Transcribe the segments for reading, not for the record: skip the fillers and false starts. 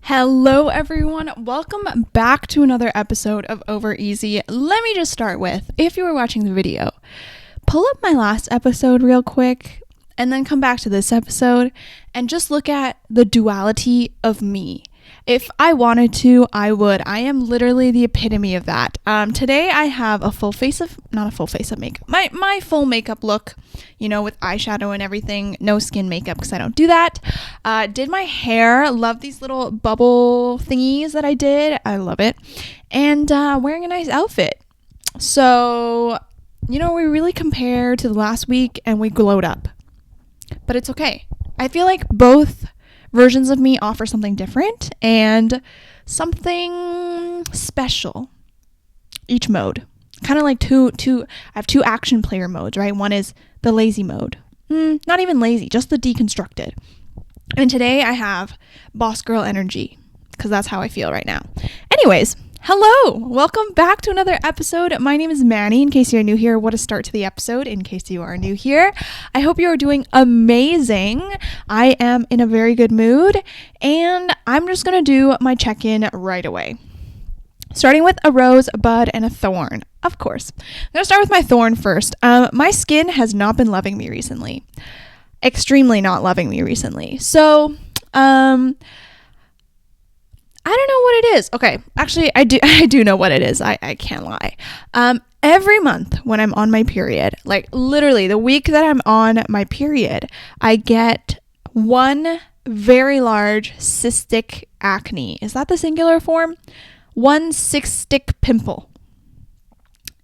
Hello everyone, welcome back to another episode of Over Easy. Let me just start with, if you were watching the video, pull up my last episode real quick and then come back to this episode and just look at the duality of me. If I wanted to, I would. I am literally the epitome of that. Today I have not a full face of makeup, my full makeup look, with eyeshadow and everything, no skin makeup because I don't do that. Did my hair, love these little bubble thingies that I did, I love it, and wearing a nice outfit. So, we really compared to the last week and we glowed up, but it's okay. I feel like both versions of me offer something different and something special. Each mode. Kind of like I have two action player modes, right? One is the lazy mode. Not even lazy, just the deconstructed. And today I have boss girl energy because that's how I feel right now. Anyways, hello! Welcome back to another episode. My name is Manny. In case you're new here, what a start to the episode. In case you are new here, I hope you are doing amazing. I am in a very good mood, and I'm just going to do my check-in right away. Starting with a rose, a bud, and a thorn. Of course. I'm going to start with my thorn first. My skin has not been loving me recently. Extremely not loving me recently. So, I don't know what it is. Okay, actually, I do know what it is. I can't lie. Every month when I'm on my period, like literally the week that I'm on my period, I get one very large cystic acne. Is that the singular form? One cystic pimple.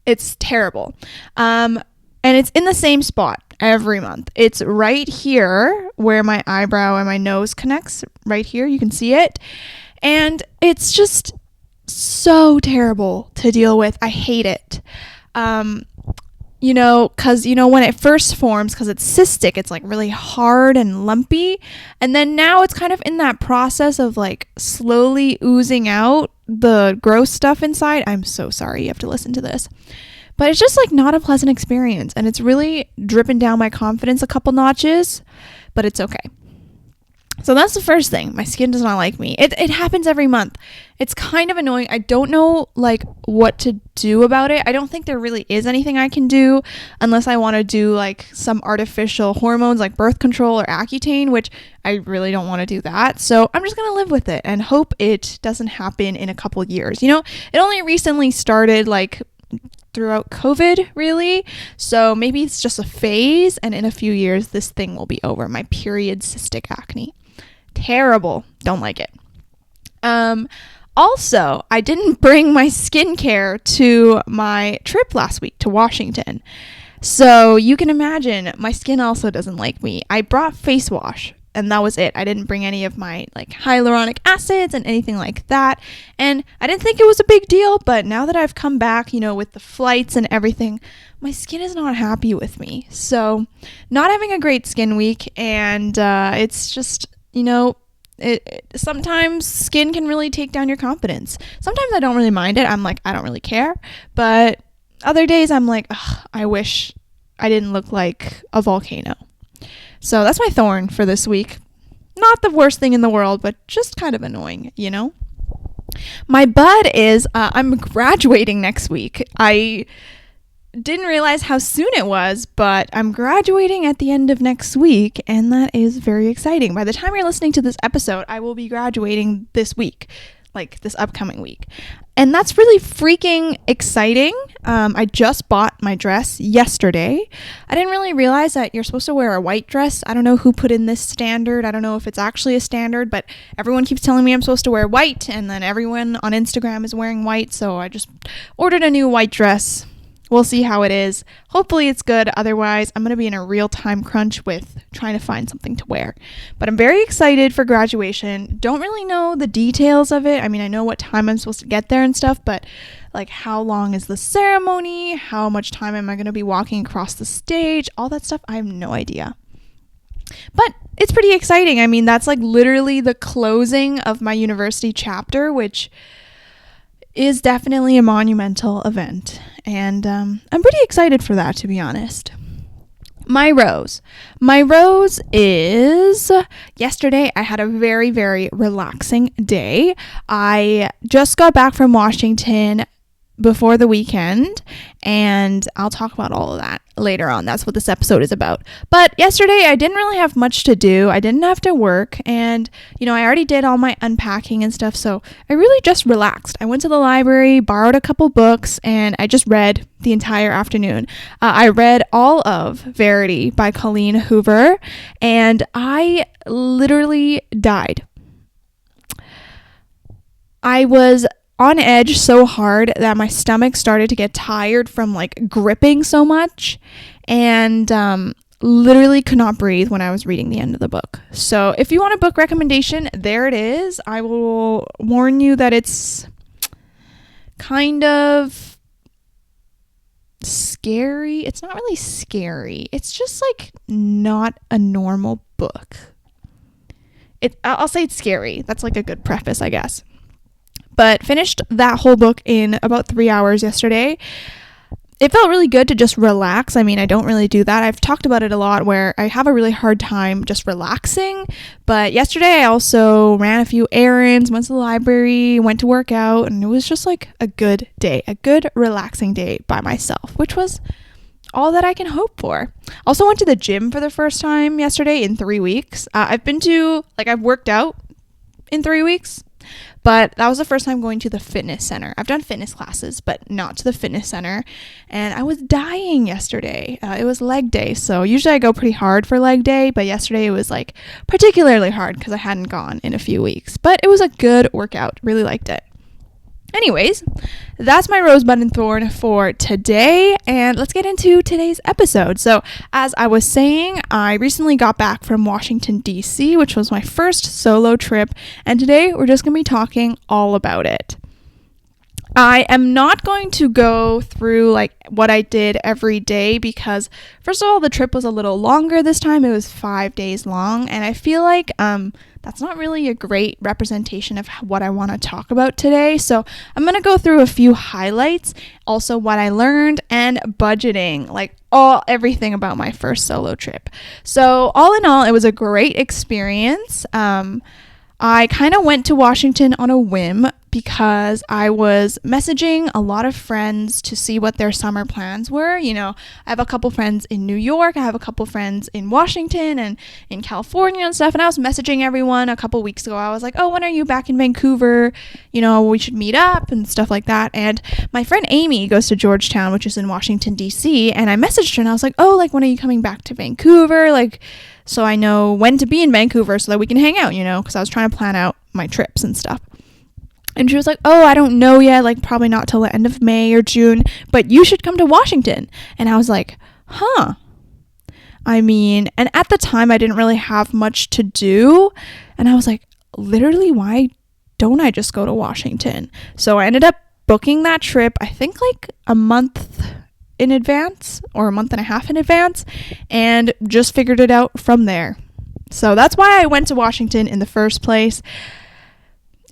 It's terrible. And it's in the same spot every month. It's right here where my eyebrow and my nose connects. Right here, you can see it. And it's just so terrible to deal with. I hate it. Because, when it first forms, because it's cystic, it's like really hard and lumpy. And then now it's kind of in that process of like slowly oozing out the gross stuff inside. I'm so sorry you have to listen to this. But it's just like not a pleasant experience. And it's really dripping down my confidence a couple notches. But it's okay. So that's the first thing. My skin does not like me. It happens every month. It's kind of annoying. I don't know what to do about it. I don't think there really is anything I can do unless I want to do some artificial hormones like birth control or Accutane, which I really don't want to do that. So I'm just going to live with it and hope it doesn't happen in a couple years. It only recently started throughout COVID, really. So maybe it's just a phase, and in a few years this thing will be over. My period cystic acne. Terrible. Don't like it. Also, I didn't bring my skincare to my trip last week to Washington. So you can imagine my skin also doesn't like me. I brought face wash and that was it. I didn't bring any of my hyaluronic acids and anything like that. And I didn't think it was a big deal, but now that I've come back, with the flights and everything, my skin is not happy with me. So not having a great skin week, and it's just sometimes skin can really take down your confidence. Sometimes I don't really mind it. I'm I don't really care. But other days I'm I wish I didn't look like a volcano. So that's my thorn for this week. Not the worst thing in the world, but just kind of annoying, My bud is I'm graduating next week. I didn't realize how soon it was, but I'm graduating at the end of next week, and that is very exciting. By the time you're listening to this episode, I will be graduating this week, this upcoming week. And that's really freaking exciting. I just bought my dress yesterday. I didn't really realize that you're supposed to wear a white dress. I don't know who put in this standard. I don't know if it's actually a standard, but everyone keeps telling me I'm supposed to wear white, and then everyone on Instagram is wearing white, so I just ordered a new white dress. We'll see how it is. Hopefully it's good. Otherwise, I'm going to be in a real time crunch with trying to find something to wear. But I'm very excited for graduation. Don't really know the details of it. I mean, I know what time I'm supposed to get there and stuff, but how long is the ceremony? How much time am I going to be walking across the stage? All that stuff, I have no idea. But it's pretty exciting. I mean, that's literally the closing of my university chapter, which is definitely a monumental event, and I'm pretty excited for that, to be honest. My rose. My rose is yesterday I had a very, very relaxing day. I just got back from Washington before the weekend, and I'll talk about all of that later on. That's what this episode is about. But yesterday I didn't really have much to do. I didn't have to work, and I already did all my unpacking and stuff, so I really just relaxed. I went to the library, borrowed a couple books, and I just read the entire afternoon. I read all of Verity by Colleen Hoover, and I literally died. I was on edge so hard that my stomach started to get tired from gripping so much, and literally could not breathe when I was reading the end of the book. So if you want a book recommendation, there it is. I will warn you that it's kind of scary. It's not really scary. It's just not a normal book. I'll say it's scary. That's a good preface, I guess. But finished that whole book in about 3 hours yesterday. It felt really good to just relax. I mean, I don't really do that. I've talked about it a lot where I have a really hard time just relaxing. But yesterday I also ran a few errands, went to the library, went to work out, and it was just a good day, a good relaxing day by myself, which was all that I can hope for. Also went to the gym for the first time yesterday in 3 weeks. I've worked out in 3 weeks. But that was the first time going to the fitness center. I've done fitness classes, but not to the fitness center. And I was dying yesterday. It was leg day. So usually I go pretty hard for leg day, but yesterday it was particularly hard because I hadn't gone in a few weeks. But it was a good workout. Really liked it. Anyways, that's my rosebud and thorn for today, and let's get into today's episode. So, as I was saying, I recently got back from Washington, D.C., which was my first solo trip, and today we're just going to be talking all about it. I am not going to go through what I did every day because, first of all, the trip was a little longer this time. It was 5 days long, and I feel that's not really a great representation of what I want to talk about today. So I'm going to go through a few highlights, also what I learned, and budgeting, everything about my first solo trip. So all in all, it was a great experience. I kind of went to Washington on a whim because I was messaging a lot of friends to see what their summer plans were. I have a couple friends in New York, I have a couple friends in Washington and in California and stuff, and I was messaging everyone a couple weeks ago. I was like, oh, when are you back in Vancouver? We should meet up and stuff like that. And my friend Amy goes to Georgetown, which is in Washington, D.C., and I messaged her and I was like, oh, when are you coming back to Vancouver? So I know when to be in Vancouver so that we can hang out, because I was trying to plan out my trips and stuff. And she was like, oh, I don't know yet, probably not till the end of May or June, but you should come to Washington. And I was like, huh. And at the time I didn't really have much to do. And I was like, literally, why don't I just go to Washington? So I ended up booking that trip, I think a month in advance or a month and a half in advance, and just figured it out from there. So that's why I went to Washington in the first place.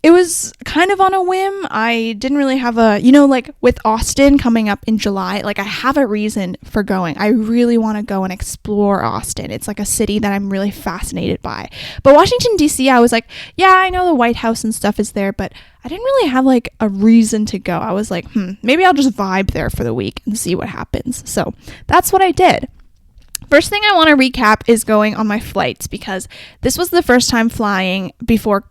It was kind of on a whim. I didn't really have with Austin coming up in July, I have a reason for going. I really want to go and explore Austin. It's a city that I'm really fascinated by. But Washington, D.C., I was yeah, I know the White House and stuff is there, but I didn't really have a reason to go. I was maybe I'll just vibe there for the week and see what happens. So that's what I did. First thing I want to recap is going on my flights, because this was the first time flying before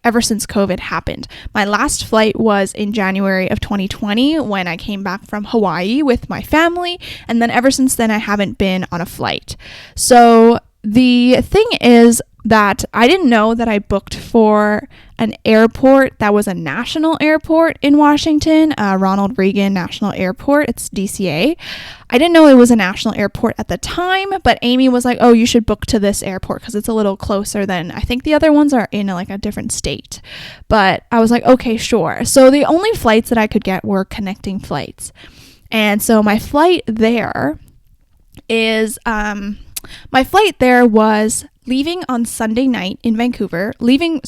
ever since COVID happened. My last flight was in January of 2020 when I came back from Hawaii with my family, and then ever since then I haven't been on a flight. So the thing is that I didn't know that I booked for an airport that was a national airport in Washington, Ronald Reagan National Airport. It's DCA. I didn't know it was a national airport at the time, but Amy was like, oh, you should book to this airport because it's a little closer than, I think the other ones are in a different state. But I was like, okay, sure. So the only flights that I could get were connecting flights. And so my flight there was leaving on Sunday night in Vancouver, leaving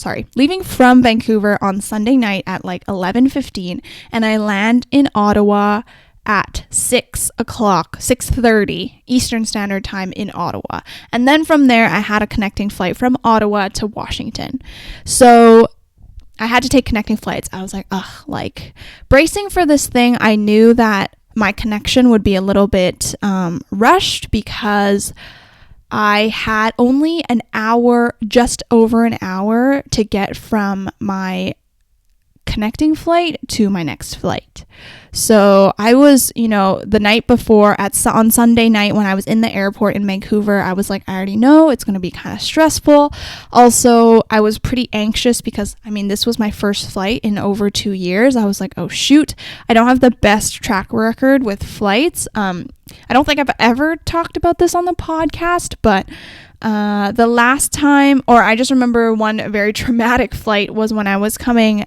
from Vancouver on Sunday night at 11:15, and I land in Ottawa at 6:30 Eastern Standard Time in Ottawa. And then from there, I had a connecting flight from Ottawa to Washington. So I had to take connecting flights. I was like, bracing for this thing. I knew that my connection would be a little bit rushed because I had only an hour, just over an hour, to get from my connecting flight to my next flight. So I was, the night before on Sunday night when I was in the airport in Vancouver, I was like, I already know it's going to be kind of stressful. Also, I was pretty anxious because, this was my first flight in over 2 years. I was like, oh shoot, I don't have the best track record with flights. I don't think I've ever talked about this on the podcast, but the last time, or I just remember one very traumatic flight was when I was coming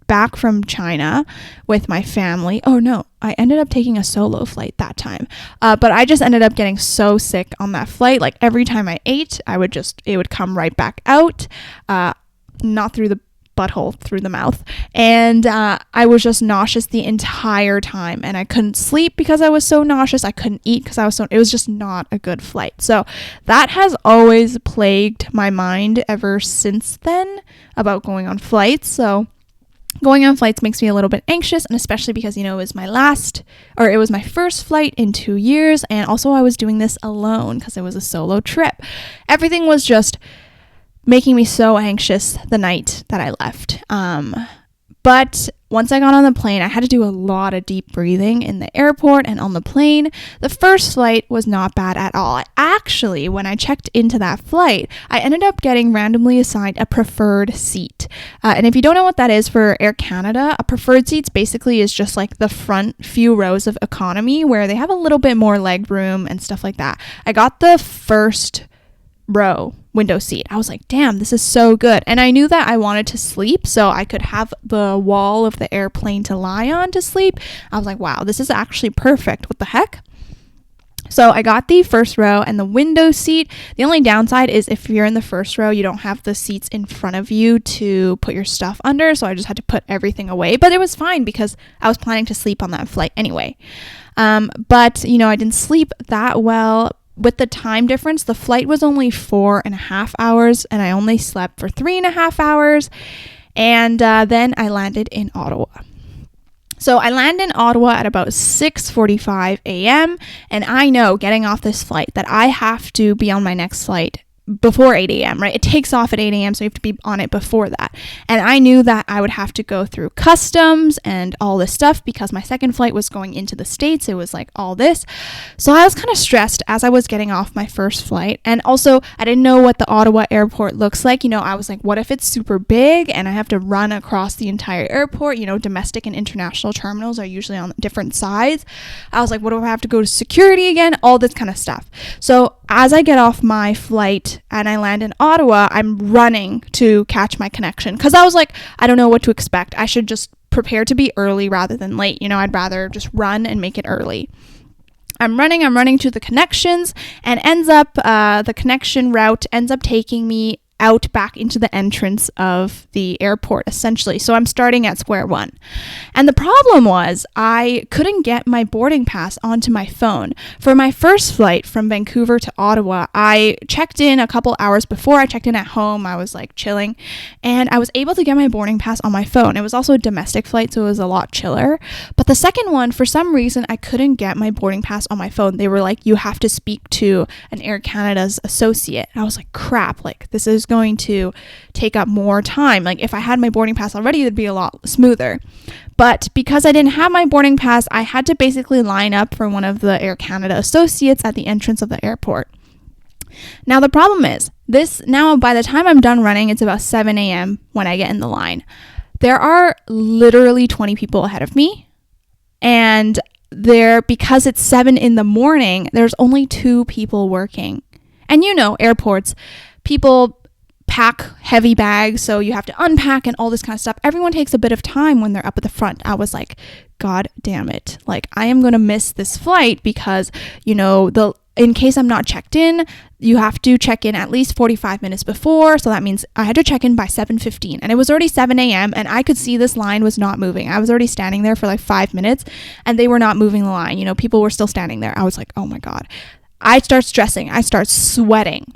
back from China with my family. Oh no, I ended up taking a solo flight that time. But I just ended up getting so sick on that flight. Like every time I ate, it would come right back out, not through the butthole, through the mouth. And I was just nauseous the entire time, and I couldn't sleep because I was so nauseous. I couldn't eat because it was just not a good flight. So that has always plagued my mind ever since then about going on flights. So going on flights makes me a little bit anxious, and especially because, it was my first flight in 2 years, and also I was doing this alone because it was a solo trip. Everything was just making me so anxious the night that I left. But once I got on the plane, I had to do a lot of deep breathing in the airport and on the plane. The first flight was not bad at all. Actually, when I checked into that flight, I ended up getting randomly assigned a preferred seat. And if you don't know what that is for Air Canada, a preferred seat basically is just like the front few rows of economy where they have a little bit more leg room and stuff like that. I got the first row window seat. I was like, damn, this is so good. And I knew that I wanted to sleep, so I could have the wall of the airplane to lie on to sleep. I was like, wow, this is actually perfect. What the heck? So I got the first row and the window seat. The only downside is if you're in the first row, you don't have the seats in front of you to put your stuff under. So I just had to put everything away. But it was fine because I was planning to sleep on that flight anyway. But I didn't sleep that well. With the time difference, the flight was only 4.5 hours, and I only slept for 3.5 hours. And then I landed in Ottawa. So I land in Ottawa at about 6:45 a.m. And I know getting off this flight that I have to be on my next flight before 8 a.m., right? It takes off at 8 a.m., so you have to be on it before that. And I knew that I would have to go through customs and all this stuff because my second flight was going into the States. It was like all this. So I was kind of stressed as I was getting off my first flight. And also, I didn't know what the Ottawa airport looks like. I was like, what if it's super big and I have to run across the entire airport? Domestic and international terminals are usually on different sides. I was like, what do I have to go to security again? All this kind of stuff. So as I get off my flight and I land in Ottawa, I'm running to catch my connection because I was like, I don't know what to expect. I should just prepare to be early rather than late. I'd rather just run and make it early. I'm running to the connections, and the connection route ends up taking me out back into the entrance of the airport, essentially. So I'm starting at square one. And the problem was I couldn't get my boarding pass onto my phone. For my first flight from Vancouver to Ottawa, I checked in a couple hours before. I checked in at home. I was like chilling, and I was able to get my boarding pass on my phone. It was also a domestic flight, so it was a lot chiller. But the second one, for some reason, I couldn't get my boarding pass on my phone. They were like, you have to speak to an Air Canada's associate. And I was like, crap, like this is going to take up more time. Like if I had my boarding pass already, it'd be a lot smoother. But because I didn't have my boarding pass, I had to basically line up for one of the Air Canada associates at the entrance of the airport. Now the problem is by the time I'm done running, it's about 7 a.m. when I get in the line. There are literally 20 people ahead of me, and because it's 7 in the morning, there's only 2 people working. And airports, people pack heavy bags, so you have to unpack and all this kind of stuff. Everyone takes a bit of time when they're up at the front. I was like, God damn it. Like, I am going to miss this flight because, the in case I'm not checked in, you have to check in at least 45 minutes before. So that means I had to check in by 7:15, and it was already 7 a.m. and I could see this line was not moving. I was already standing there for like 5 minutes and they were not moving the line. You know, people were still standing there. I was like, oh my God. I start stressing. I start sweating.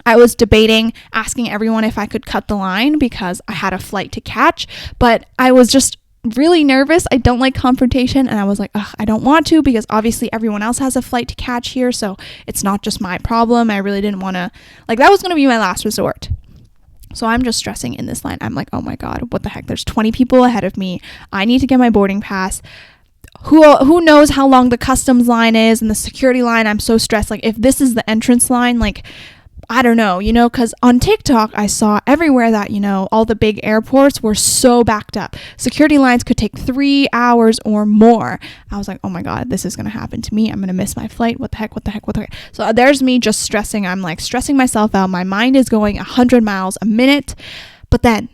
I was debating asking everyone if I could cut the line because I had a flight to catch, but I was just really nervous. I don't like confrontation, and I was like, I don't want to, because obviously everyone else has a flight to catch here, so it's not just my problem. I really didn't want to, like, that was going to be my last resort. So I'm just stressing in this line. I'm like, oh my God, what the heck? There's 20 people ahead of me. I need to get my boarding pass. Who knows how long the customs line is and the security line? I'm so stressed. Like, if this is the entrance line, like, I don't know, you know, because on TikTok, I saw everywhere that, you know, all the big airports were so backed up. Security lines could take 3 hours or more. I was like, oh my God, this is going to happen to me. I'm going to miss my flight. What the heck? So there's me just stressing. I'm like stressing myself out. My mind is going 100 miles a minute. But then,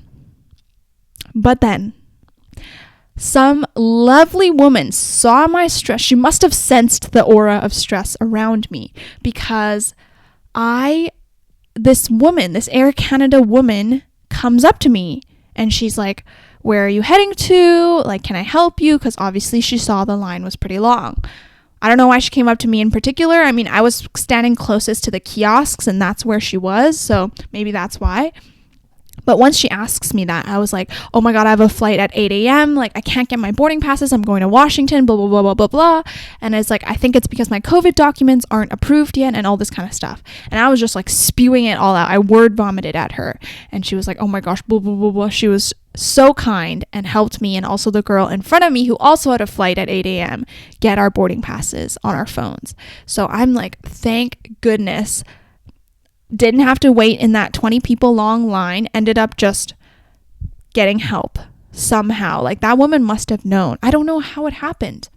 some lovely woman saw my stress. She must have sensed the aura of stress around me, because this Air Canada woman comes up to me and she's like, where are you heading to? Like, can I help you? Because obviously she saw the line was pretty long. I don't know why she came up to me in particular. I mean, I was standing closest to the kiosks and that's where she was. So maybe that's why. But once she asks me that, I was like, oh my God, I have a flight at 8 a.m. Like, I can't get my boarding passes. I'm going to Washington, blah, blah, blah, blah, blah, blah. And it's like, I think it's because my COVID documents aren't approved yet and all this kind of stuff. And I was just like spewing it all out. I word vomited at her. And she was like, oh my gosh, blah, blah, blah, blah. She was so kind and helped me, and also the girl in front of me who also had a flight at 8 a.m. get our boarding passes on our phones. So I'm like, thank goodness. Didn't have to wait in that 20 people long line, ended up just getting help somehow. Like, that woman must have known. I don't know how it happened.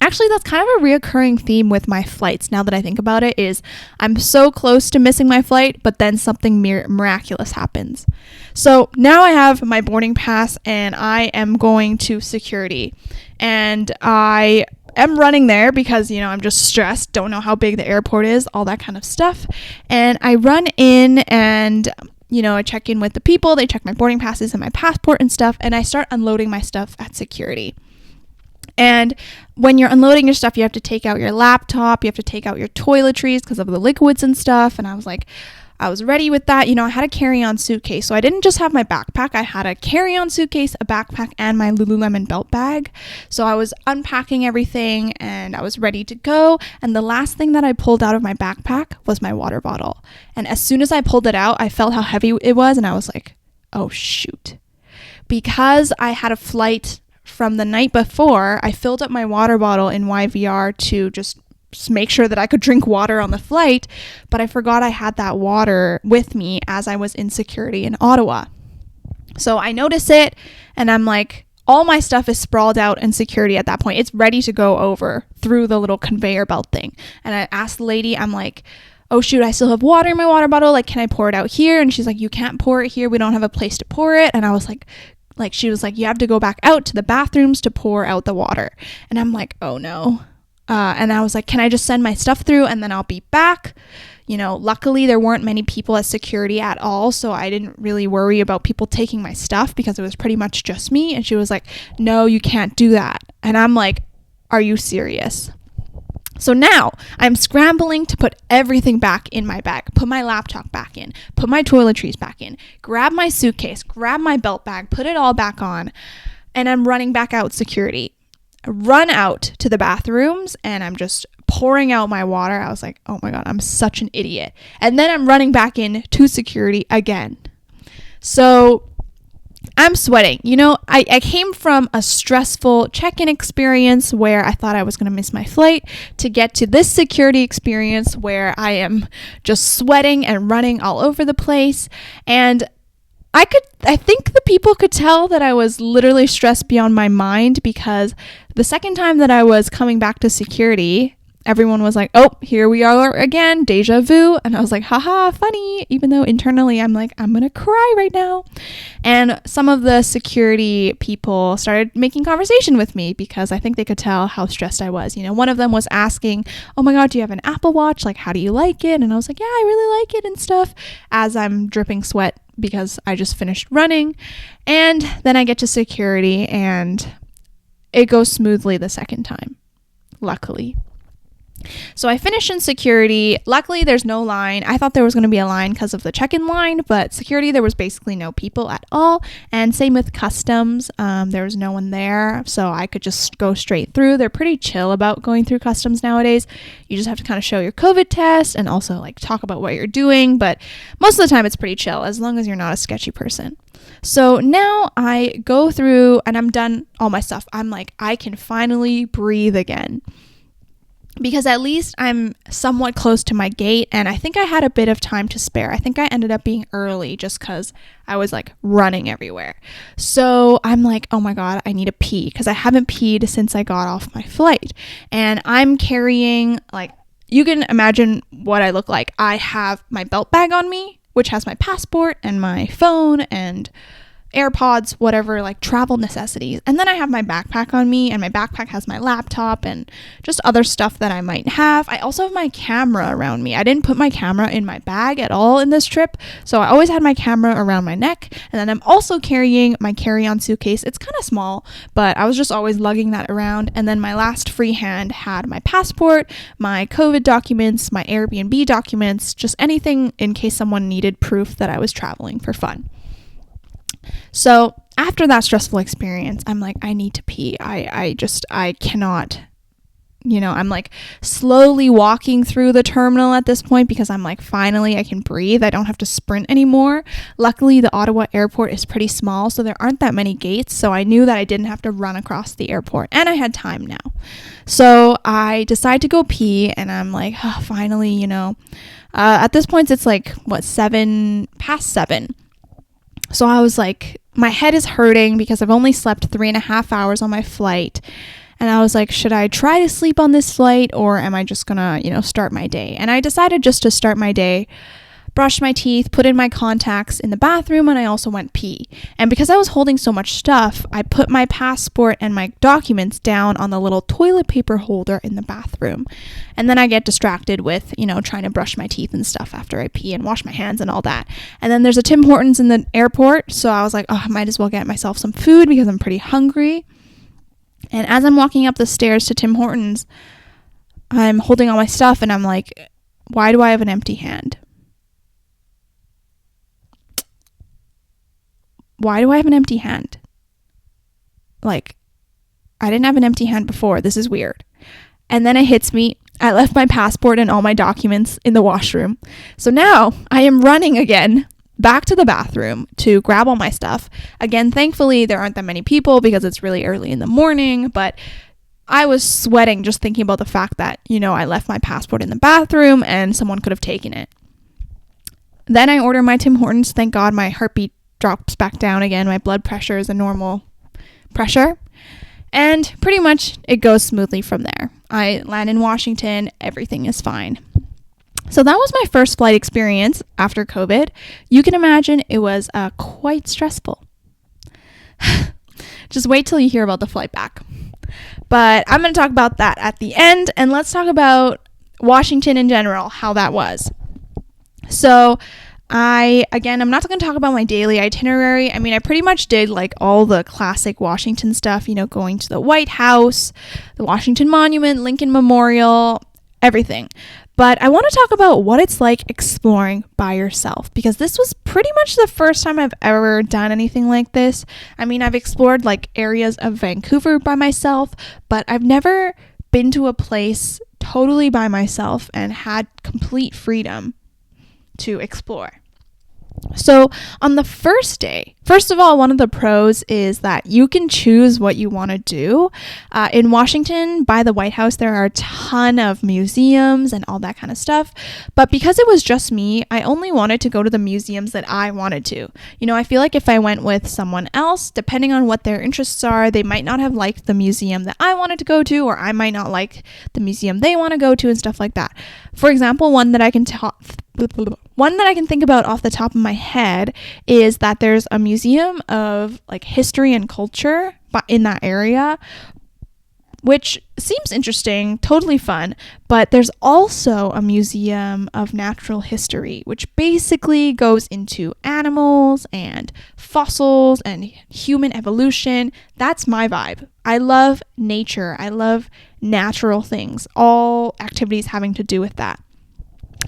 Actually, that's kind of a reoccurring theme with my flights, now that I think about it, is I'm so close to missing my flight, but then something miraculous happens. So now I have my boarding pass and I am going to security, and I am running there because, you know, I'm just stressed, don't know how big the airport is, all that kind of stuff. And I run in and, you know, I check in with the people, they check my boarding passes and my passport and stuff, and I start unloading my stuff at security. And when you're unloading your stuff, you have to take out your laptop, you have to take out your toiletries because of the liquids and stuff. And I was like, I was ready with that. You know, I had a carry-on suitcase. So I didn't just have my backpack. I had a carry-on suitcase, a backpack, and my Lululemon belt bag. So I was unpacking everything and I was ready to go. And the last thing that I pulled out of my backpack was my water bottle. And as soon as I pulled it out, I felt how heavy it was. And I was like, oh, shoot. Because I had a flight from the night before, I filled up my water bottle in YVR to just make sure that I could drink water on the flight, but I forgot I had that water with me as I was in security in Ottawa. So I notice it and I'm like, all my stuff is sprawled out in security at that point. It's ready to go over through the little conveyor belt thing. And I asked the lady, I'm like, oh shoot, I still have water in my water bottle. Like, can I pour it out here? And she's like, you can't pour it here. We don't have a place to pour it. And I was like, she was like, you have to go back out to the bathrooms to pour out the water. And I'm like, oh no. And I was like, can I just send my stuff through and then I'll be back? You know, luckily there weren't many people at security at all, so I didn't really worry about people taking my stuff because it was pretty much just me. And she was like, no, you can't do that. And I'm like, are you serious? So now I'm scrambling to put everything back in my bag, put my laptop back in, put my toiletries back in, grab my suitcase, grab my belt bag, put it all back on, and I'm running back out security. I run out to the bathrooms and I'm just pouring out my water. I was like, oh my God, I'm such an idiot. And then I'm running back in to security again. So I'm sweating. You know, I came from a stressful check-in experience where I thought I was going to miss my flight to get to this security experience where I am just sweating and running all over the place. And I think the people could tell that I was literally stressed beyond my mind, because the second time that I was coming back to security, everyone was like, oh, here we are again, deja vu. And I was like, haha, funny, even though internally I'm like, I'm gonna cry right now. And some of the security people started making conversation with me because I think they could tell how stressed I was. One of them was asking, oh my God, do you have an Apple Watch? Like, how do you like it? And I was like, yeah, I really like it and stuff, as I'm dripping sweat because I just finished running. And then I get to security and it goes smoothly the second time, luckily. So I finished in security. Luckily, there's no line. I thought there was going to be a line because of the check-in line, but security, there was basically no people at all. And same with customs. There was no one there, so I could just go straight through. They're pretty chill about going through customs nowadays. You just have to kind of show your COVID test and also like talk about what you're doing, but most of the time it's pretty chill as long as you're not a sketchy person. So now I go through and I'm done all my stuff. I'm like, I can finally breathe again, because at least I'm somewhat close to my gate, and I think I had a bit of time to spare. I think I ended up being early just because I was like running everywhere. So I'm like, oh my God, I need to pee, because I haven't peed since I got off my flight. And I'm carrying, like, you can imagine what I look like. I have my belt bag on me, which has my passport and my phone and AirPods, whatever, like travel necessities. And then I have my backpack on me, and my backpack has my laptop and just other stuff that I might have. I also have my camera around me. I didn't put my camera in my bag at all in this trip, so I always had my camera around my neck. And then I'm also carrying my carry-on suitcase. It's kind of small, but I was just always lugging that around. And then my last free hand had my passport, my COVID documents, my Airbnb documents, just anything in case someone needed proof that I was traveling for fun. So after that stressful experience, I'm like, I need to pee. I cannot, I'm like slowly walking through the terminal at this point because I'm like, finally I can breathe. I don't have to sprint anymore. Luckily, the Ottawa airport is pretty small, so there aren't that many gates. So I knew that I didn't have to run across the airport, and I had time now. So I decide to go pee, and I'm like, oh, finally, at this point, it's like, past 7. So I was like, my head is hurting because I've only slept 3.5 hours on my flight. And I was like, should I try to sleep on this flight, or am I just gonna, start my day? And I decided just to start my day, brushed my teeth, put in my contacts in the bathroom, and I also went pee. And because I was holding so much stuff, I put my passport and my documents down on the little toilet paper holder in the bathroom. And then I get distracted with, trying to brush my teeth and stuff after I pee and wash my hands and all that. And then there's a Tim Hortons in the airport, so I was like, oh, I might as well get myself some food because I'm pretty hungry. And as I'm walking up the stairs to Tim Hortons, I'm holding all my stuff, and I'm like, why do I have an empty hand? Why do I have an empty hand? Like, I didn't have an empty hand before. This is weird. And then it hits me. I left my passport and all my documents in the washroom. So now I am running again back to the bathroom to grab all my stuff. Again, thankfully, there aren't that many people because it's really early in the morning, but I was sweating just thinking about the fact that, I left my passport in the bathroom and someone could have taken it. Then I order my Tim Hortons. Thank God my heartbeat drops back down again. My blood pressure is a normal pressure. And pretty much it goes smoothly from there. I land in Washington. Everything is fine. So that was my first flight experience after COVID. You can imagine it was quite stressful. Just wait till you hear about the flight back. But I'm going to talk about that at the end. And let's talk about Washington in general, how that was. So I'm not going to talk about my daily itinerary. I mean, I pretty much did like all the classic Washington stuff, going to the White House, the Washington Monument, Lincoln Memorial, everything. But I want to talk about what it's like exploring by yourself, because this was pretty much the first time I've ever done anything like this. I mean, I've explored like areas of Vancouver by myself, but I've never been to a place totally by myself and had complete freedom to explore. So on the first day, first of all, one of the pros is that you can choose what you want to do. In Washington, by the White House, there are a ton of museums and all that kind of stuff. But because it was just me, I only wanted to go to the museums that I wanted to. You know, I feel like if I went with someone else, depending on what their interests are, they might not have liked the museum that I wanted to go to, or I might not like the museum they want to go to and stuff like that. For example, one that I can think about off the top of my head is that there's a museum of like history and culture in that area, which seems interesting, totally fun. But there's also a museum of natural history, which basically goes into animals and fossils and human evolution. That's my vibe. I love nature. I love natural things, all activities having to do with that.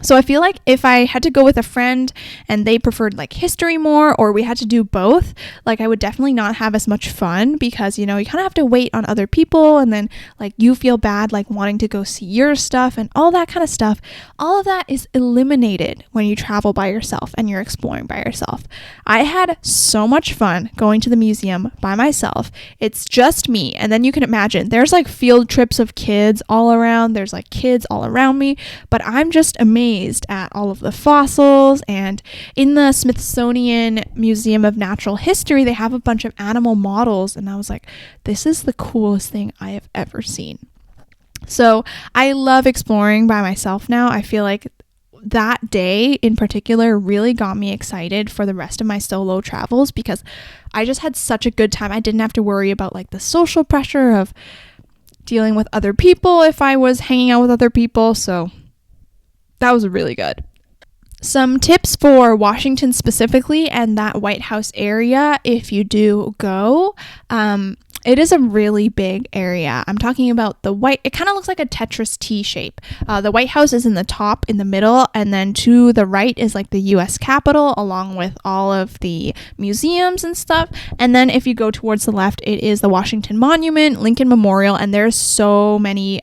So I feel like if I had to go with a friend and they preferred like history more, or we had to do both, like I would definitely not have as much fun, because, you know, you kind of have to wait on other people, and then like you feel bad like wanting to go see your stuff and all that kind of stuff. All of that is eliminated when you travel by yourself and you're exploring by yourself. I had so much fun going to the museum by myself. It's just me. And then you can imagine there's like field trips of kids all around. There's like kids all around me, but I'm just amazed at all of the fossils. And in the Smithsonian Museum of Natural History, they have a bunch of animal models, and I was like, this is the coolest thing I have ever seen. So I love exploring by myself now. I feel like that day in particular really got me excited for the rest of my solo travels, because I just had such a good time. I didn't have to worry about like the social pressure of dealing with other people if I was hanging out with other people. So that was really good. Some tips for Washington specifically and that White House area if you do go. It is a really big area. I'm talking about it kind of looks like a Tetris T shape. The White House is in the top, in the middle, and then to the right is like the US Capitol, along with all of the museums and stuff. And then if you go towards the left, it is the Washington Monument, Lincoln Memorial, and there's so many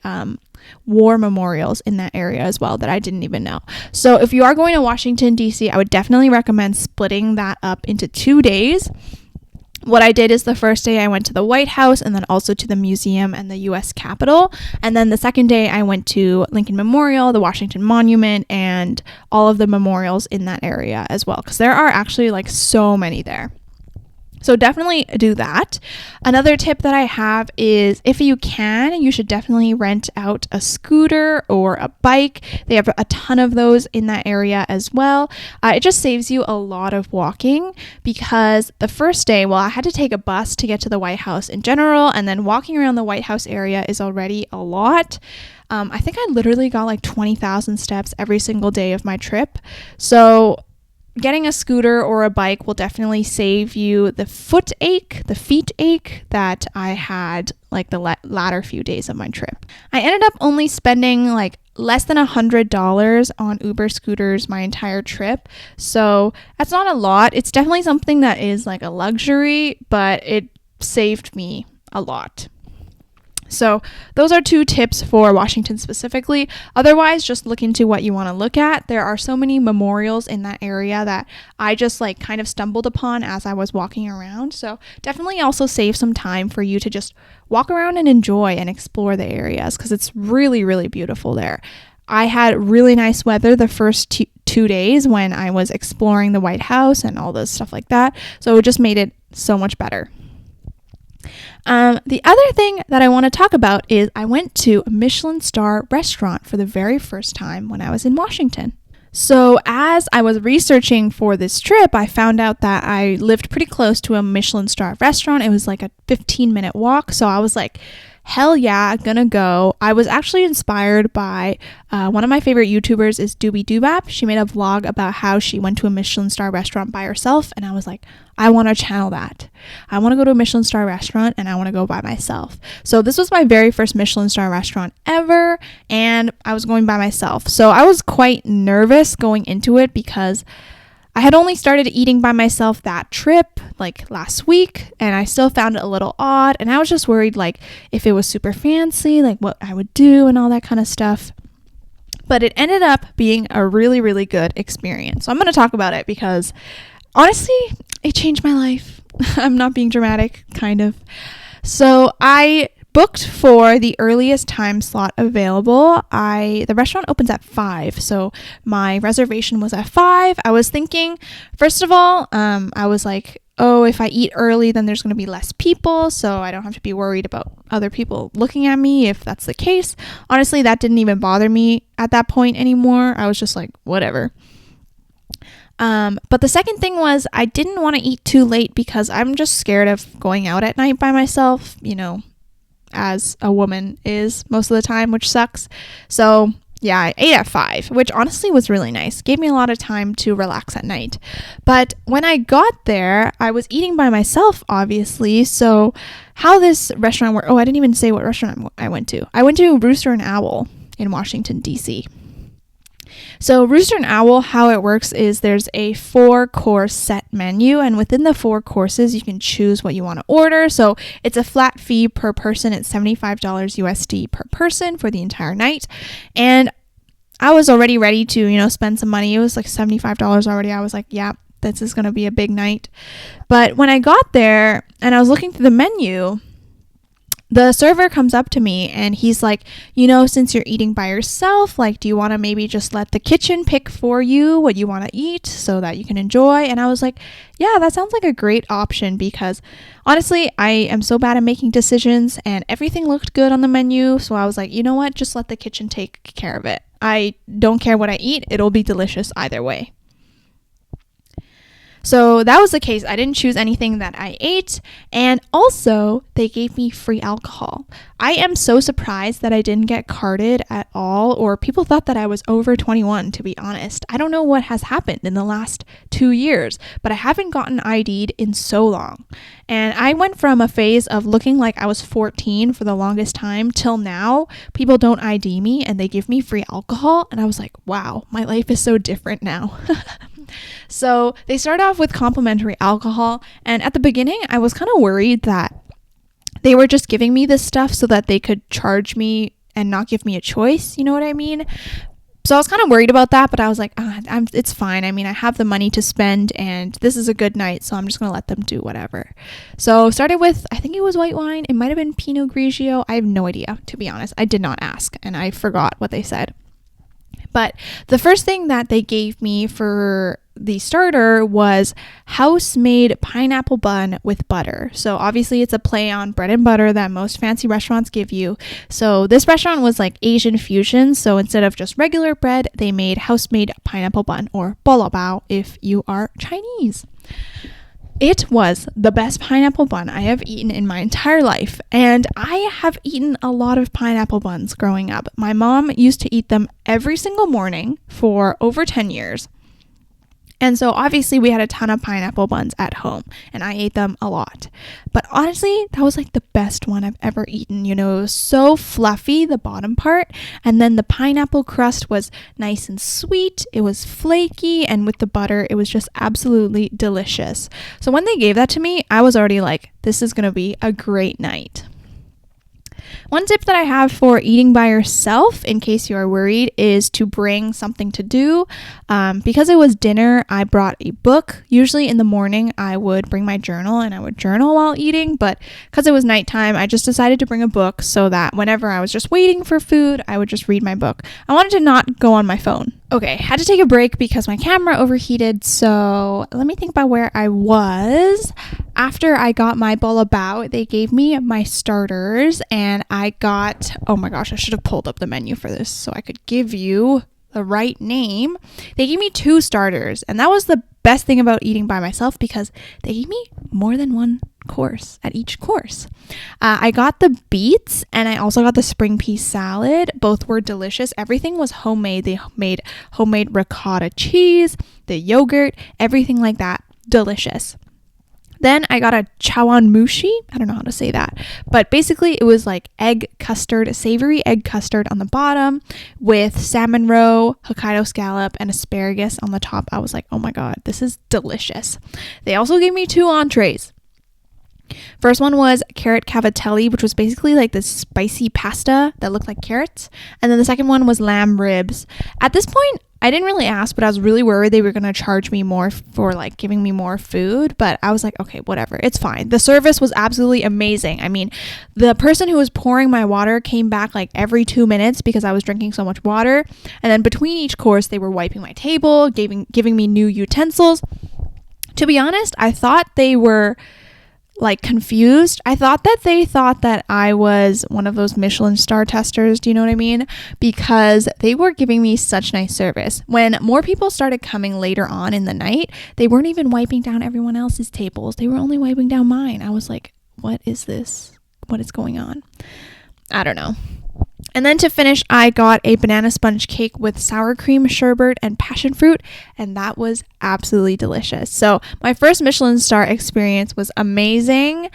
war memorials in that area as well that I didn't even know. So if you are going to Washington, D.C., I would definitely recommend splitting that up into 2 days. What I did is the first day I went to the White House, and then also to the museum and the U.S. Capitol. And then the second day I went to Lincoln Memorial, the Washington Monument, and all of the memorials in that area as well, because there are actually like so many there. So definitely do that. Another tip that I have is, if you can, you should definitely rent out a scooter or a bike. They have a ton of those in that area as well. It just saves you a lot of walking, because the first day, well, I had to take a bus to get to the White House in general, and then walking around the White House area is already a lot. I think I literally got like 20,000 steps every single day of my trip. So getting a scooter or a bike will definitely save you the feet ache that I had like the latter few days of my trip. I ended up only spending like less than $100 on Uber scooters my entire trip. So that's not a lot. It's definitely something that is like a luxury, but it saved me a lot. So those are 2 tips for Washington specifically. Otherwise, just look into what you want to look at. There are so many memorials in that area that I just like kind of stumbled upon as I was walking around. So definitely also save some time for you to just walk around and enjoy and explore the areas, because it's really, really beautiful there. I had really nice weather the first 2 days when I was exploring the White House and all this stuff like that. So it just made it so much better. The other thing that I want to talk about is I went to a Michelin star restaurant for the very first time when I was in Washington. So as I was researching for this trip, I found out that I lived pretty close to a Michelin star restaurant. It was like a 15-minute walk. So I was like, hell yeah, gonna go. I was actually inspired by one of my favorite YouTubers is Doobie Doobap. She made a vlog about how she went to a Michelin star restaurant by herself, and I was like, I want to channel that. I want to go to a Michelin star restaurant, and I want to go by myself. So this was my very first Michelin star restaurant ever, and I was going by myself. So I was quite nervous going into it, because I had only started eating by myself that trip, like last week, and I still found it a little odd, and I was just worried, like, if it was super fancy, like what I would do and all that kind of stuff. But it ended up being a really, really good experience. So I'm going to talk about it because honestly, it changed my life. I'm not being dramatic, kind of. So I booked for the earliest time slot available. The restaurant opens at 5, so my reservation was at 5. I was thinking, first of all, I was like, oh, if I eat early, then there's going to be less people, so I don't have to be worried about other people looking at me if that's the case. Honestly, that didn't even bother me at that point anymore. I was just like, whatever. But the second thing was I didn't want to eat too late because I'm just scared of going out at night by myself, as a woman is most of the time, which sucks. So yeah, I ate at 5, which honestly was really nice. Gave me a lot of time to relax at night. But when I got there, I was eating by myself, obviously. So how this restaurant worked, I didn't even say what restaurant I went to. I went to Rooster and Owl in Washington, D.C. So Rooster and Owl, how it works is there's a 4-course set menu, and within the 4 courses, you can choose what you want to order. So it's a flat fee per person. It's $75 USD per person for the entire night. And I was already ready to, spend some money. It was like $75 already. I was like, yeah, this is going to be a big night. But when I got there and I was looking through the menu, the server comes up to me and he's like, since you're eating by yourself, like, do you want to maybe just let the kitchen pick for you what you want to eat so that you can enjoy? And I was like, yeah, that sounds like a great option because honestly, I am so bad at making decisions and everything looked good on the menu. So I was like, you know what? Just let the kitchen take care of it. I don't care what I eat. It'll be delicious either way. So that was the case. I didn't choose anything that I ate. And also, they gave me free alcohol. I am so surprised that I didn't get carded at all, or people thought that I was over 21, to be honest. I don't know what has happened in the last 2 years, but I haven't gotten ID'd in so long. And I went from a phase of looking like I was 14 for the longest time till now. People don't ID me and they give me free alcohol. And I was like, wow, my life is so different now. So they start off with complimentary alcohol, and at the beginning I was kind of worried that they were just giving me this stuff so that they could charge me and not give me a choice, you know what I mean? So I was kind of worried about that, but I was like, it's fine. I mean, I have the money to spend and this is a good night, so I'm just going to let them do whatever. So started with, I think it was white wine. It might have been Pinot Grigio. I have no idea, to be honest. I did not ask and I forgot what they said. But the first thing that they gave me for the starter was house-made pineapple bun with butter. So obviously it's a play on bread and butter that most fancy restaurants give you. So this restaurant was like Asian fusion. So instead of just regular bread, they made house-made pineapple bun, or bolabao if you are Chinese. It was the best pineapple bun I have eaten in my entire life, and I have eaten a lot of pineapple buns growing up. My mom used to eat them every single morning for over 10 years. And so obviously we had a ton of pineapple buns at home and I ate them a lot. But honestly, that was like the best one I've ever eaten. It was so fluffy, the bottom part, and then the pineapple crust was nice and sweet. It was flaky, and with the butter, it was just absolutely delicious. So when they gave that to me, I was already like, this is going to be a great night. One tip that I have for eating by yourself, in case you are worried, is to bring something to do. Because it was dinner, I brought a book. Usually in the morning, I would bring my journal and I would journal while eating. But because it was nighttime, I just decided to bring a book so that whenever I was just waiting for food, I would just read my book. I wanted to not go on my phone. Okay, had to take a break because my camera overheated. So let me think about where I was. After I got my bolabao, they gave me my starters, and I got, oh my gosh, I should have pulled up the menu for this so I could give you the right name. They gave me 2 starters, and that was the best thing about eating by myself because they gave me more than one course at each course. I got the beets and I also got the spring pea salad. Both were delicious. Everything was homemade. They made homemade ricotta cheese, the yogurt, everything like that. Delicious. Then I got a chawanmushi. I don't know how to say that, but basically it was like egg custard, savory egg custard on the bottom with salmon roe, Hokkaido scallop, and asparagus on the top. I was like, oh my God, this is delicious. They also gave me 2 entrees. First one was carrot cavatelli, which was basically like this spicy pasta that looked like carrots. And then the second one was lamb ribs. At this point, I didn't really ask, but I was really worried they were going to charge me more for like giving me more food. But I was like, okay, whatever. It's fine. The service was absolutely amazing. I mean, the person who was pouring my water came back like every 2 minutes because I was drinking so much water. And then between each course, they were wiping my table, giving me new utensils. To be honest, I thought they were like confused. I thought that they thought that I was one of those Michelin star testers. Do you know what I mean? Because they were giving me such nice service. When more people started coming later on in the night, they weren't even wiping down everyone else's tables. They were only wiping down mine. I was like, what is this? What is going on? I don't know. And then to finish, I got a banana sponge cake with sour cream, sherbet, and passion fruit, and that was absolutely delicious. So my first Michelin star experience was amazing.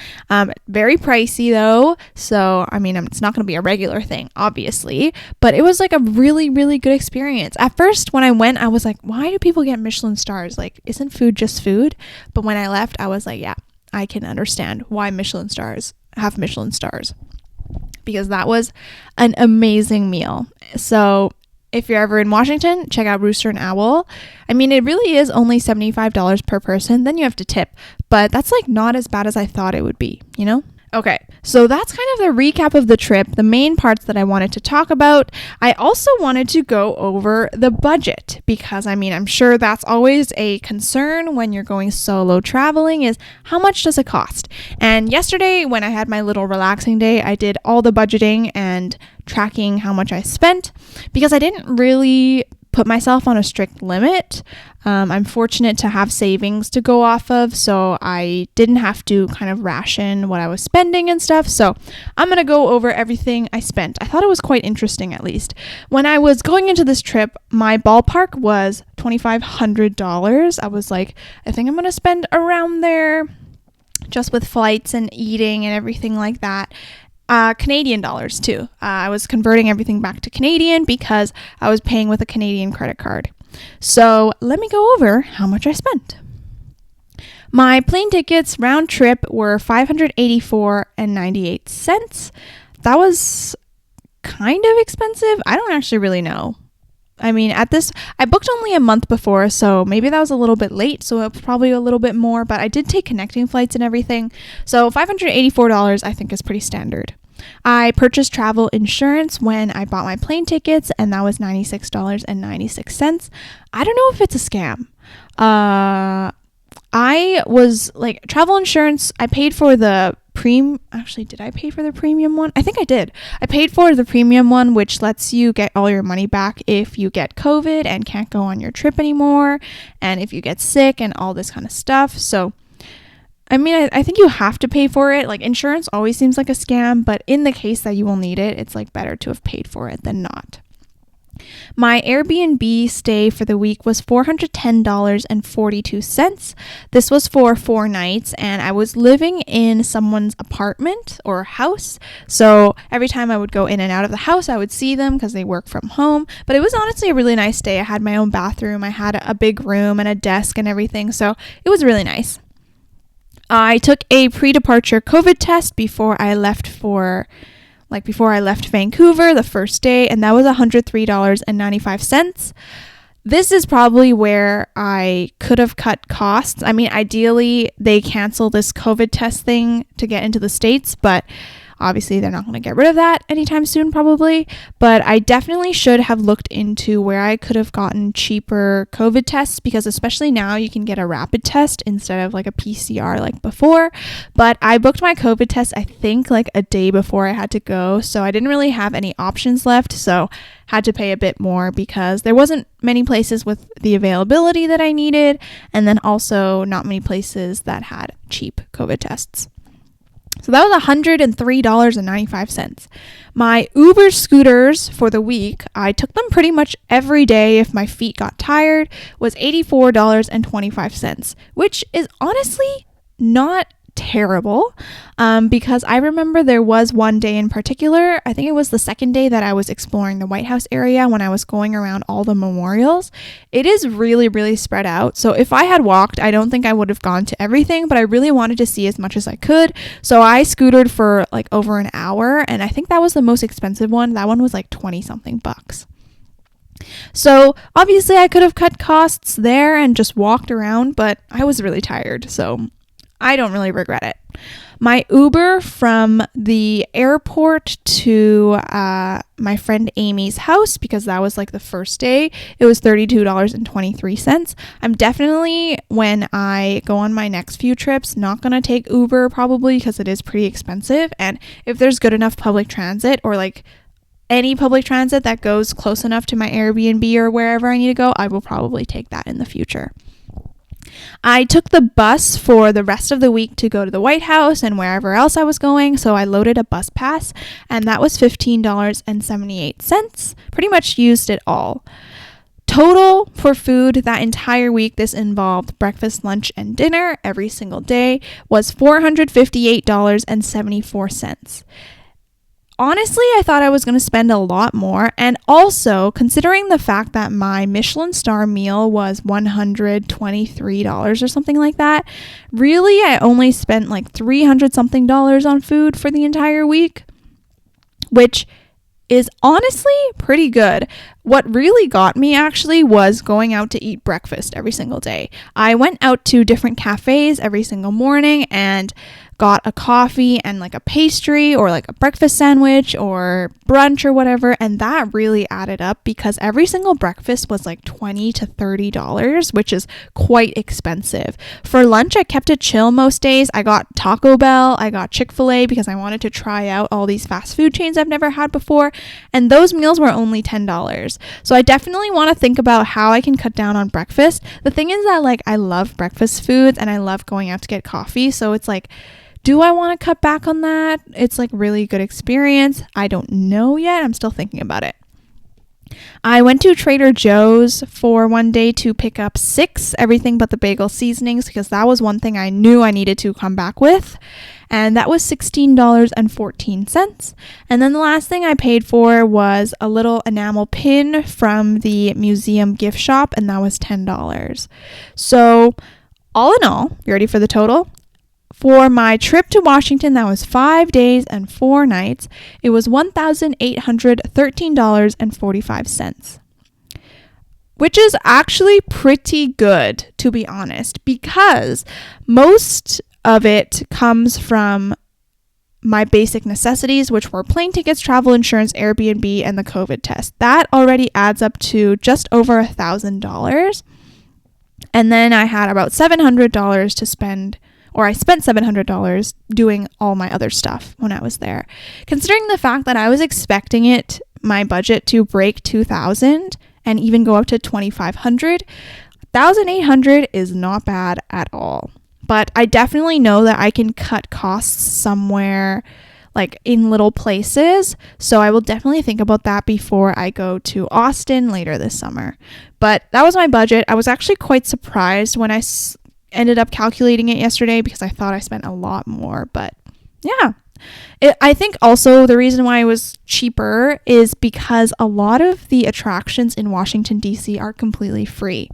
Very pricey though, so I mean, it's not going to be a regular thing, obviously, but it was like a really, really good experience. At first, when I went, I was like, why do people get Michelin stars? Like, isn't food just food? But when I left, I was like, yeah, I can understand why Michelin stars have Michelin stars. Because that was an amazing meal. So if you're ever in Washington, check out Rooster and Owl. I mean, it really is only $75 per person. Then you have to tip. But that's like not as bad as I thought it would be, you know? Okay, so that's kind of the recap of the trip, the main parts that I wanted to talk about. I also wanted to go over the budget because, I mean, I'm sure that's always a concern when you're going solo traveling is how much does it cost? And yesterday when I had my little relaxing day, I did all the budgeting and tracking how much I spent because I didn't really put myself on a strict limit. I'm fortunate to have savings to go off of, so I didn't have to kind of ration what I was spending and stuff. So I'm going to go over everything I spent. I thought it was quite interesting, at least. When I was going into this trip, my ballpark was $2,500. I was like, I think I'm going to spend around there just with flights and eating and everything like that. Canadian dollars too. I was converting everything back to Canadian because I was paying with a Canadian credit card. So let me go over how much I spent. My plane tickets round trip were $584.98. That was kind of expensive. I don't actually really know. I mean, I booked only a month before, so maybe that was a little bit late, so it was probably a little bit more, but I did take connecting flights and everything. So $584 I think is pretty standard. I purchased travel insurance when I bought my plane tickets, and that was $96.96. I don't know if it's a scam. I was like, travel insurance, I paid for the actually, did I pay for the premium one? I think I did. I paid for the premium one, which lets you get all your money back if you get COVID and can't go on your trip anymore, and if you get sick and all this kind of stuff. So I mean, I think you have to pay for it. Like, insurance always seems like a scam, but in the case that you will need it, it's like better to have paid for it than not. My Airbnb stay for the week was $410.42. This was for 4 nights, and I was living in someone's apartment or house. So every time I would go in and out of the house, I would see them because they work from home. But it was honestly a really nice day. I had my own bathroom. I had a big room and a desk and everything. So it was really nice. I took a pre-departure COVID test before I left Vancouver the first day, and that was $103.95. This is probably where I could have cut costs. I mean, ideally, they cancel this COVID test thing to get into the States, but obviously they're not going to get rid of that anytime soon, probably. But I definitely should have looked into where I could have gotten cheaper COVID tests, because especially now you can get a rapid test instead of like a PCR like before. But I booked my COVID test, I think, like a day before I had to go. So I didn't really have any options left. So had to pay a bit more because there wasn't many places with the availability that I needed. And then also not many places that had cheap COVID tests. So that was $103.95. My Uber scooters for the week, I took them pretty much every day if my feet got tired, was $84.25, which is honestly not terrible, because I remember there was one day in particular, I think it was the second day that I was exploring the White House area when I was going around all the memorials. It is really, really spread out. So if I had walked, I don't think I would have gone to everything, but I really wanted to see as much as I could. So I scootered for like over an hour, and I think that was the most expensive one. That one was like 20 something bucks. So obviously I could have cut costs there and just walked around, but I was really tired, so I don't really regret it. My Uber from the airport to my friend Amy's house, because that was like the first day, it was $32.23. I'm definitely, when I go on my next few trips, not going to take Uber probably because it is pretty expensive. And if there's good enough public transit, or like any public transit that goes close enough to my Airbnb or wherever I need to go, I will probably take that in the future. I took the bus for the rest of the week to go to the White House and wherever else I was going, so I loaded a bus pass, and that was $15.78. Pretty much used it all. Total for food that entire week, this involved breakfast, lunch, and dinner every single day, was $458.74. Honestly, I thought I was going to spend a lot more, and also considering the fact that my Michelin star meal was $123 or something like that, really I only spent like $300 something on food for the entire week, which is honestly pretty good. What really got me actually was going out to eat breakfast every single day. I went out to different cafes every single morning and got a coffee and like a pastry or like a breakfast sandwich or brunch or whatever, and that really added up because every single breakfast was like $20 to $30, which is quite expensive. For lunch, I kept it chill most days. I got Taco Bell, I got Chick-fil-A because I wanted to try out all these fast food chains I've never had before, and those meals were only $10. So I definitely want to think about how I can cut down on breakfast. The thing is that like I love breakfast foods and I love going out to get coffee, so it's like, do I want to cut back on that? It's like really good experience. I don't know yet. I'm still thinking about it. I went to Trader Joe's for one day to pick up 6 everything but the bagel seasonings because that was one thing I knew I needed to come back with. And that was $16.14. And then the last thing I paid for was a little enamel pin from the museum gift shop, and that was $10. So all in all, you ready for the total? For my trip to Washington, that was 5 days and 4 nights, it was $1,813.45, which is actually pretty good, to be honest, because most of it comes from my basic necessities, which were plane tickets, travel insurance, Airbnb, and the COVID test. That already adds up to just over $1,000. And then I had about $700 to spend, or I spent $700 doing all my other stuff when I was there. Considering the fact that I was expecting my budget to break $2,000 and even go up to $2,500, $1,800 is not bad at all. But I definitely know that I can cut costs somewhere like in little places. So I will definitely think about that before I go to Austin later this summer. But that was my budget. I was actually quite surprised when I ended up calculating it yesterday because I thought I spent a lot more, but yeah. I think also the reason why it was cheaper is because a lot of the attractions in Washington, D.C. are completely free.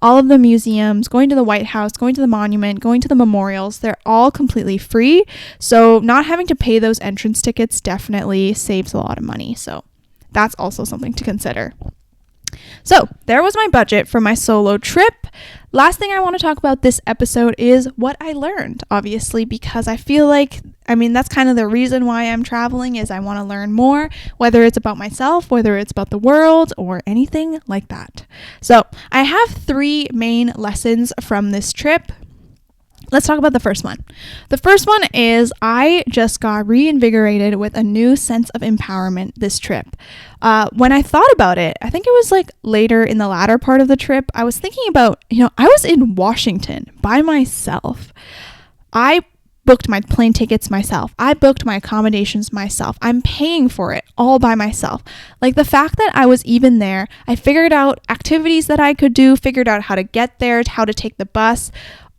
All of the museums, going to the White House, going to the monument, going to the memorials, they're all completely free. So not having to pay those entrance tickets definitely saves a lot of money. So that's also something to consider. So there was my budget for my solo trip. Last thing I want to talk about this episode is what I learned, obviously, because I feel like, that's kind of the reason why I'm traveling is I want to learn more, whether it's about myself, whether it's about the world, or anything like that. So I have 3 main lessons from this trip. Let's talk about the first one. The first one is I just got reinvigorated with a new sense of empowerment this trip. When I thought about it, I think it was like later in the latter part of the trip, I was thinking about, I was in Washington by myself. I booked my plane tickets myself. I booked my accommodations myself. I'm paying for it all by myself. Like the fact that I was even there, I figured out activities that I could do, figured out how to get there, how to take the bus,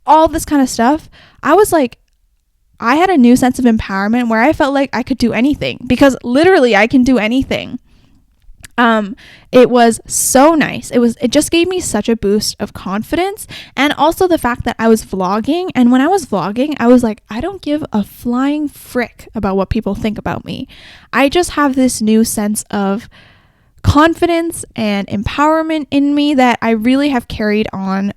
all this kind of stuff. I was like, I had a new sense of empowerment where I felt like I could do anything, because literally I can do anything. It was so nice. It just gave me such a boost of confidence, and also the fact that I was vlogging, and when I was vlogging, I was like, I don't give a flying frick about what people think about me. I just have this new sense of confidence and empowerment in me that I really have carried on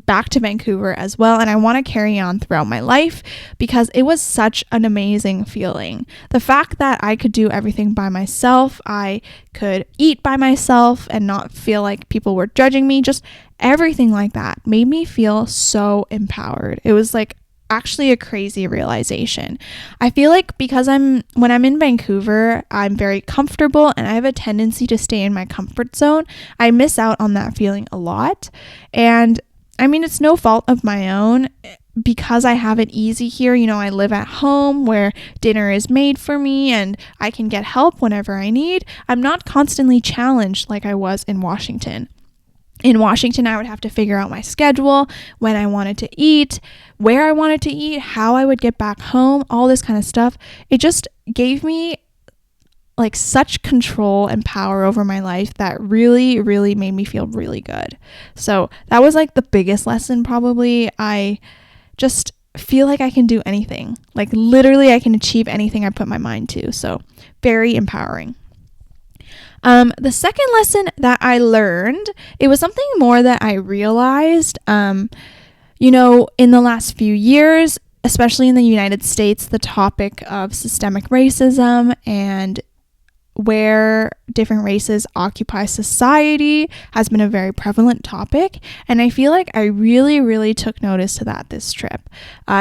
back to Vancouver as well, and I want to carry on throughout my life, because it was such an amazing feeling. The fact that I could do everything by myself, I could eat by myself and not feel like people were judging me, just everything like that made me feel so empowered. It was like actually a crazy realization. I feel like because when I'm in Vancouver, I'm very comfortable and I have a tendency to stay in my comfort zone. I miss out on that feeling a lot, and I mean, it's no fault of my own because I have it easy here. You know, I live at home where dinner is made for me and I can get help whenever I need. I'm not constantly challenged like I was in Washington. In Washington, I would have to figure out my schedule, when I wanted to eat, where I wanted to eat, how I would get back home, all this kind of stuff. It just gave me like such control and power over my life that really, really made me feel really good. So that was like the biggest lesson probably. I just feel like I can do anything. Like literally I can achieve anything I put my mind to. So very empowering. The second lesson that I learned, it was something more that I realized, you know, in the last few years, especially in the United States, the topic of systemic racism and where different races occupy society has been a very prevalent topic, and I feel like I really, really took notice to that this trip.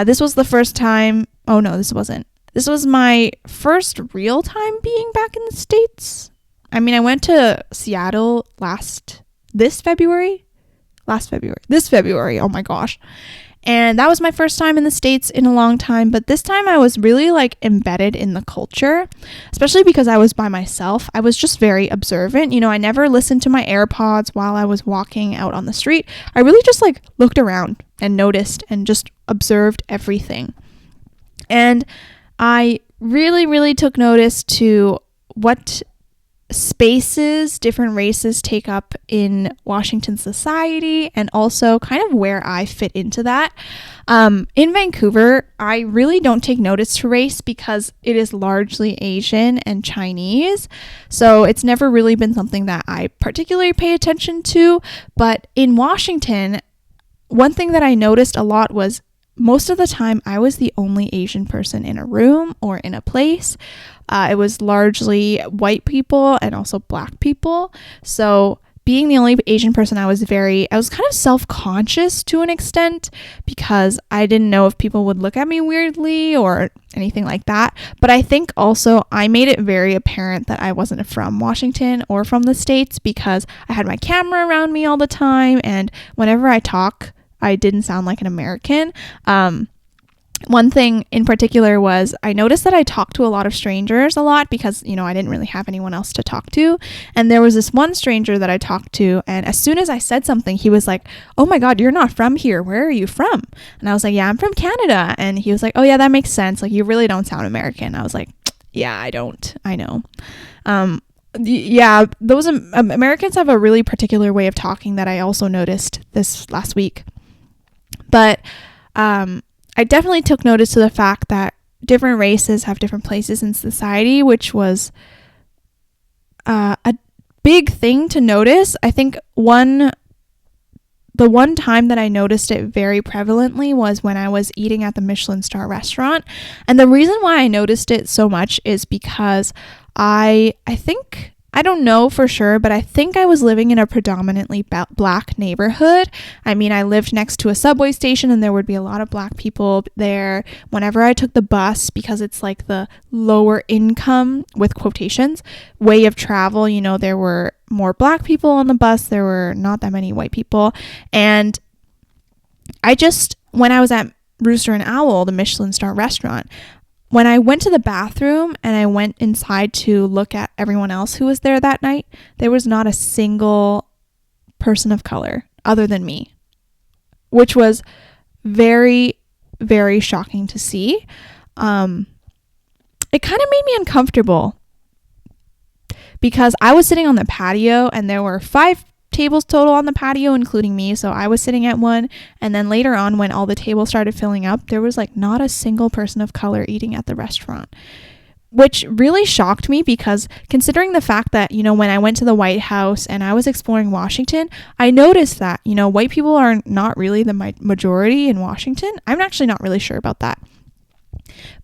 This was the first time, oh no, this wasn't. This was my first real time being back in the States. I mean, I went to Seattle this February, oh my gosh. And that was my first time in the States in a long time. But this time I was really like embedded in the culture, especially because I was by myself. I was just very observant. You know, I never listened to my AirPods while I was walking out on the street. I really just like looked around and noticed and just observed everything. And I really, really took notice to what spaces different races take up in Washington society, and also kind of where I fit into that. In Vancouver, I really don't take notice to race because it is largely Asian and Chinese, so it's never really been something that I particularly pay attention to. But in Washington, one thing that I noticed a lot was most of the time I was the only Asian person in a room or in a place. It was largely white people and also black people. So being the only Asian person, I was kind of self-conscious to an extent, because I didn't know if people would look at me weirdly or anything like that. But I think also I made it very apparent that I wasn't from Washington or from the States, because I had my camera around me all the time, and whenever I talk, I didn't sound like an American. One thing in particular was I noticed that I talked to a lot of strangers a lot because, you know, I didn't really have anyone else to talk to. And there was this one stranger that I talked to, and as soon as I said something, he was like, "Oh my God, you're not from here. Where are you from?" And I was like, "Yeah, I'm from Canada." And he was like, "Oh yeah, that makes sense. Like, you really don't sound American." I was like, "Yeah, I don't. I know." Yeah, those Americans have a really particular way of talking that I also noticed this last week. But I definitely took notice to the fact that different races have different places in society, which was a big thing to notice. I think the one time that I noticed it very prevalently was when I was eating at the Michelin star restaurant. And the reason why I noticed it so much is because I think, I don't know for sure, but I think I was living in a predominantly black neighborhood. I mean, I lived next to a subway station and there would be a lot of black people there whenever I took the bus, because it's like the lower income, with quotations, way of travel. You know, there were more black people on the bus. There were not that many white people. And when I was at Rooster and Owl, the Michelin star restaurant, when I went to the bathroom and I went inside to look at everyone else who was there that night, there was not a single person of color other than me, which was very, very shocking to see. It kind of made me uncomfortable because I was sitting on the patio and there were 5 tables total on the patio, including me. So I was sitting at one. And then later on, when all the tables started filling up, there was like not a single person of color eating at the restaurant, which really shocked me because considering the fact that, you know, when I went to the White House and I was exploring Washington, I noticed that, you know, white people are not really the majority in Washington. I'm actually not really sure about that.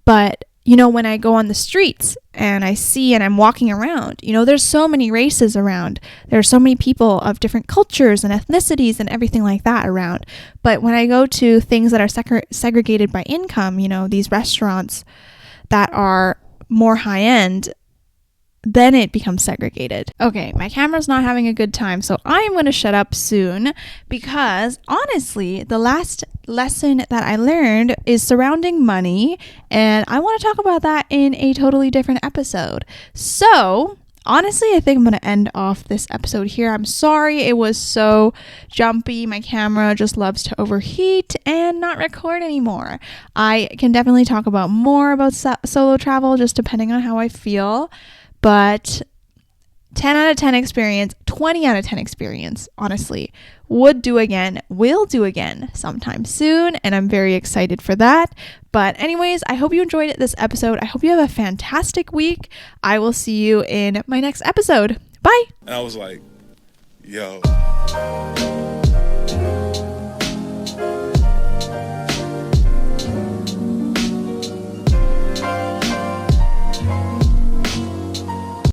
But, you know, when I go on the streets and I see and I'm walking around, you know, there's so many races around. There are so many people of different cultures and ethnicities and everything like that around. But when I go to things that are segregated by income, you know, these restaurants that are more high end, then it becomes segregated. Okay, my camera's not having a good time, so I am going to shut up soon because honestly, the last lesson that I learned is surrounding money, and I want to talk about that in a totally different episode. So honestly, I think I'm going to end off this episode here. I'm sorry it was so jumpy. My camera just loves to overheat and not record anymore. I can definitely talk about more about solo travel, just depending on how I feel. But 10 out of 10 experience, 20 out of 10 experience, honestly. Would do again, will do again sometime soon, and I'm very excited for that. But anyways, I hope you enjoyed this episode. I hope you have a fantastic week. I will see you in my next episode. Bye. And I was like, yo.